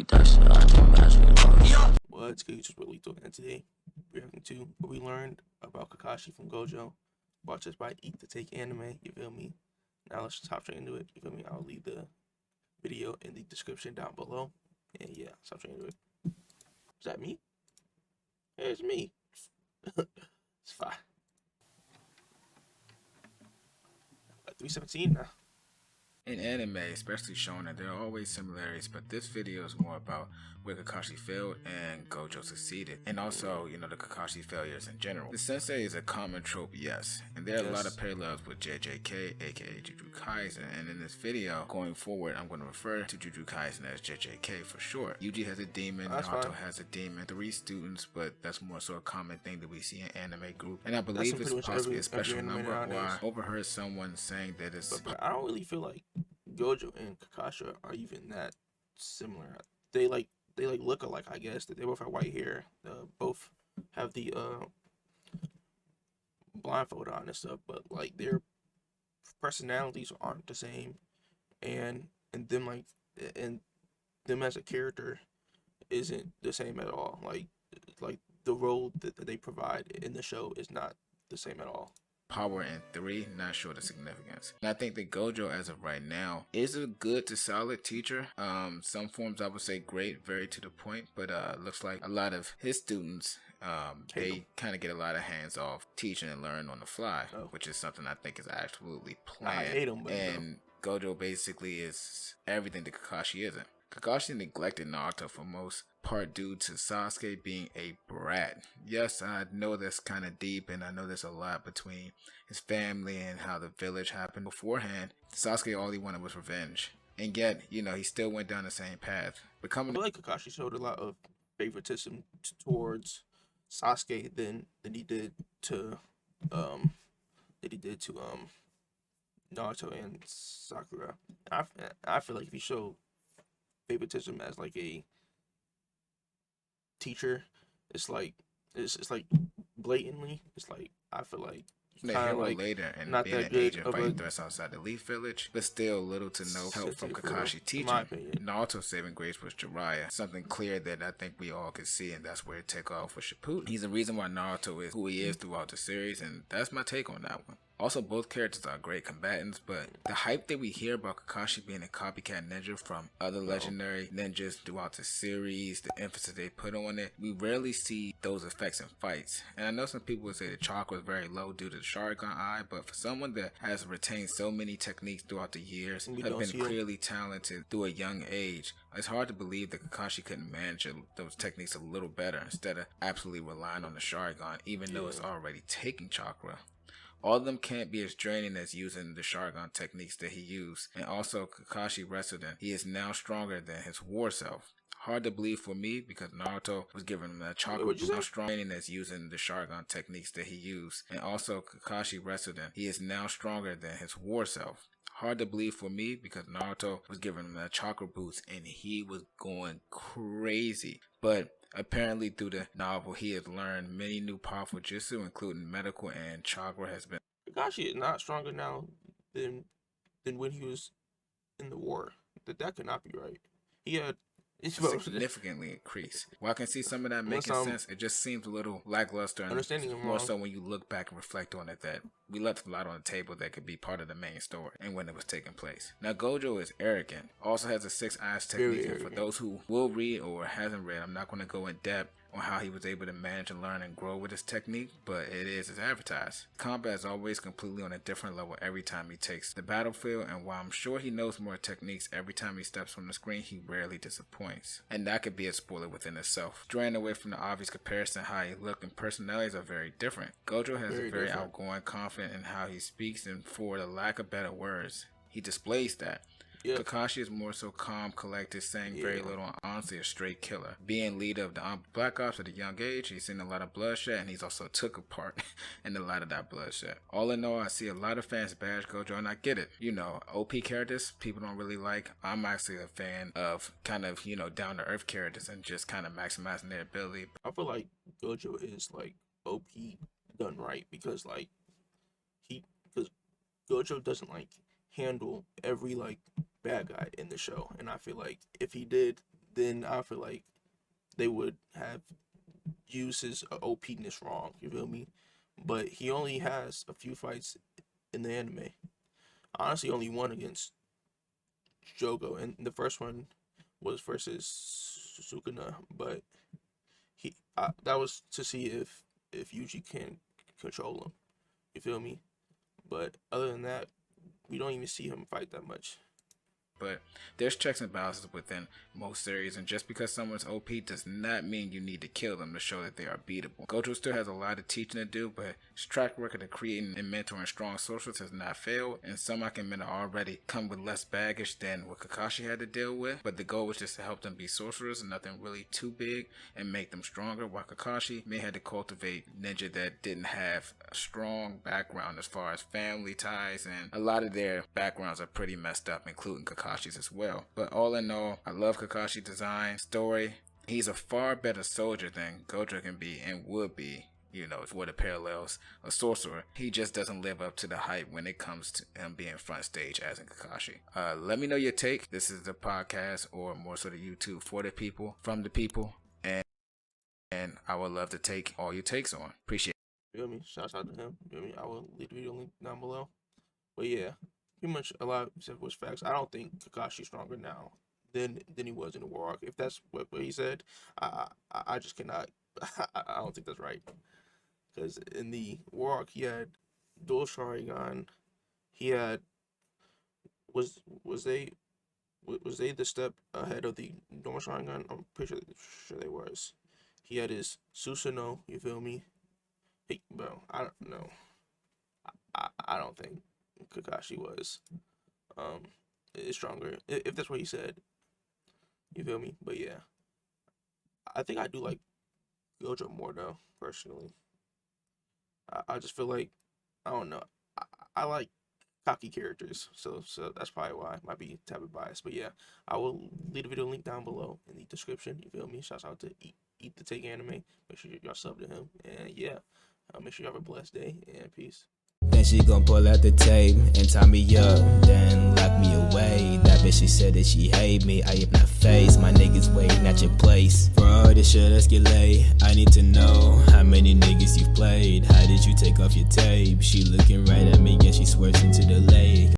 That's I think basketball. What's good? Just really thought that today. Reacting to what we learned about Kakashi from Gojo. Watch us by Eat to Take Anime. You feel me? Now let's just hop straight into it. You feel me? I'll leave the video in the description down below. And yeah, let's hop straight into it. Is that me? Yeah, it's me. It's fine. 317 now. In anime, especially shonen, there are always similarities, but this video is more about where Kakashi failed and Gojo succeeded, and also, the Kakashi failures in general. The sensei is a common trope, yes, and there are a lot of parallels with JJK, aka Jujutsu Kaisen, and in this video, going forward, I'm going to refer to Jujutsu Kaisen as JJK for short. Yuji has a demon, Naruto has a demon, 3 students, but that's more so a common thing that we see in anime group, and I believe it's possibly a special number, or I overheard someone saying that it's... But I don't really feel like Gojo and Kakashi are even that similar. They look alike, I guess. They both have white hair. Both have the blindfold on and stuff, but like their personalities aren't the same, and them and them as a character isn't the same at all. Like the role that they provide in the show is not the same at all. Power in 3, not sure the significance. And I think that Gojo, as of right now, is a good to solid teacher. Some forms I would say great, very to the point, but looks like a lot of his students, they kind of get a lot of hands off teaching and learn on the fly, which is something I think is absolutely planned. I hate him, but and Gojo basically is everything that Kakashi isn't. Kakashi neglected Naruto for most part due to Sasuke being a brat. Yes, I know that's kind of deep, and I know there's a lot between his family and how the village happened beforehand. Sasuke, all he wanted was revenge, and yet, he still went down the same path. I feel like Kakashi showed a lot of favoritism towards Sasuke than he did to Naruto and Sakura. I feel like if he showed favoritism as like a teacher, it's like blatantly. It's like I feel like the hero later and not being that an good agent fighting threats outside the Leaf Village, but still little to no help from Kakashi teaching. Naruto's saving grace was Jiraiya, something clear that I think we all could see, and that's where it take off with Shippuden. He's the reason why Naruto is who he is throughout the series, and that's my take on that one. Also, both characters are great combatants, but the hype that we hear about Kakashi being a copycat ninja from other legendary ninjas throughout the series, the emphasis they put on it, we rarely see those effects in fights. And I know some people would say the chakra is very low due to the Sharingan eye, but for someone that has retained so many techniques throughout the years, have been clearly talented through a young age, it's hard to believe that Kakashi couldn't manage those techniques a little better instead of absolutely relying on the Sharingan, even though it's already taking chakra. All of them can't be as draining as using the Sharingan techniques that he used, and also Kakashi wrestled in. He is now stronger than his war self. Hard to believe for me because Naruto was giving him that chakra now stronger as using the Sharingan techniques that he used, and also Kakashi wrestled in. He is now stronger than his war self. Hard to believe for me because Naruto was giving him that chakra boost and he was going crazy. But apparently through the novel, he has learned many new powerful jutsu, including medical and chakra has been... Kakashi is not stronger now than when he was in the war. That could not be right. He had significantly increased. While I can see some of that making sense, it just seems a little lackluster, and more so when you look back and reflect on it, that we left a lot on the table that could be part of the main story and when it was taking place. Now Gojo is arrogant, also has a 6 eyes technique, and for those who will read or hasn't read, I'm not going to go in depth on how he was able to manage and learn and grow with his technique, but it is as advertised. Combat is always completely on a different level every time he takes the battlefield, and while I'm sure he knows more techniques every time he steps on the screen, he rarely disappoints. And that could be a spoiler within itself. Straying away from the obvious comparison, how he look and personalities are very different. Gojo has a very outgoing, confident in how he speaks, and for the lack of better words, he displays that. Kakashi is more so calm, collected, saying very little, and honestly a straight killer. Being leader of the Black Ops at a young age, he's seen a lot of bloodshed, and he's also took a part in a lot of that bloodshed. All in all, I see a lot of fans bash Gojo, and I get it. OP characters people don't really like. I'm actually a fan of kind of, down-to-earth characters and just kind of maximizing their ability. I feel like Gojo is like OP done right because Gojo doesn't handle every bad guy in the show, and I feel like if he did, then I feel like they would have used his OPness wrong. You feel me? But he only has a few fights in the anime. Honestly, only one against Jogo, and the first one was versus Sukuna, but that was to see if Yuji can control him. You feel me? But other than that, we don't even see him fight that much. But there's checks and balances within most series, and just because someone's OP does not mean you need to kill them to show that they are beatable. Gojo still has a lot of teaching to do, but his track record of creating and mentoring strong sorcerers has not failed, and some I can mentor already come with less baggage than what Kakashi had to deal with, but the goal was just to help them be sorcerers and nothing really too big and make them stronger, while Kakashi may have to cultivate ninja that didn't have a strong background as far as family ties, and a lot of their backgrounds are pretty messed up, including Kakashi's as well. But all in all, I love Kakashi's design, story. He's a far better soldier than Gojo can be and would be, you know, for the parallels, a sorcerer. He just doesn't live up to the hype when it comes to him being front stage as in Kakashi. Let me know your take. This is the podcast, or more so the YouTube, for the people, from the people, and I would love to take all your takes on. Appreciate it. You feel me? Shouts out to him. You feel me? I will leave the video link down below. But yeah, pretty much a lot of stuff was facts. I don't think Kakashi's stronger now than he was in the War Arc. If that's what he said, I just cannot. I don't think that's right. Because in the War Arc, he had dual Sharingan. He had was they the step ahead of the normal Sharingan? I'm pretty sure they was. He had his Susanoo. You feel me? Hey, bro, I don't know. I don't think Kakashi was is stronger, if that's what he said. You feel me? But yeah, I think I do like Gojo more though, personally. I just feel like, I don't know, I like cocky characters, so that's probably why. I might be a type of biased, but yeah, I will leave the video link down below in the description. You feel me? Shouts out to Eat the Take Anime. Make sure y'all sub to him, and yeah, make sure you have a blessed day, and peace. Then she gon' pull out the tape and tie me up, then lock me away. That bitch, she said that she hate me. I am not phased, my niggas waiting at your place. For all this shit escalate, I need to know how many niggas you've played. How did you take off your tape? She looking right at me and she swerves into the lake.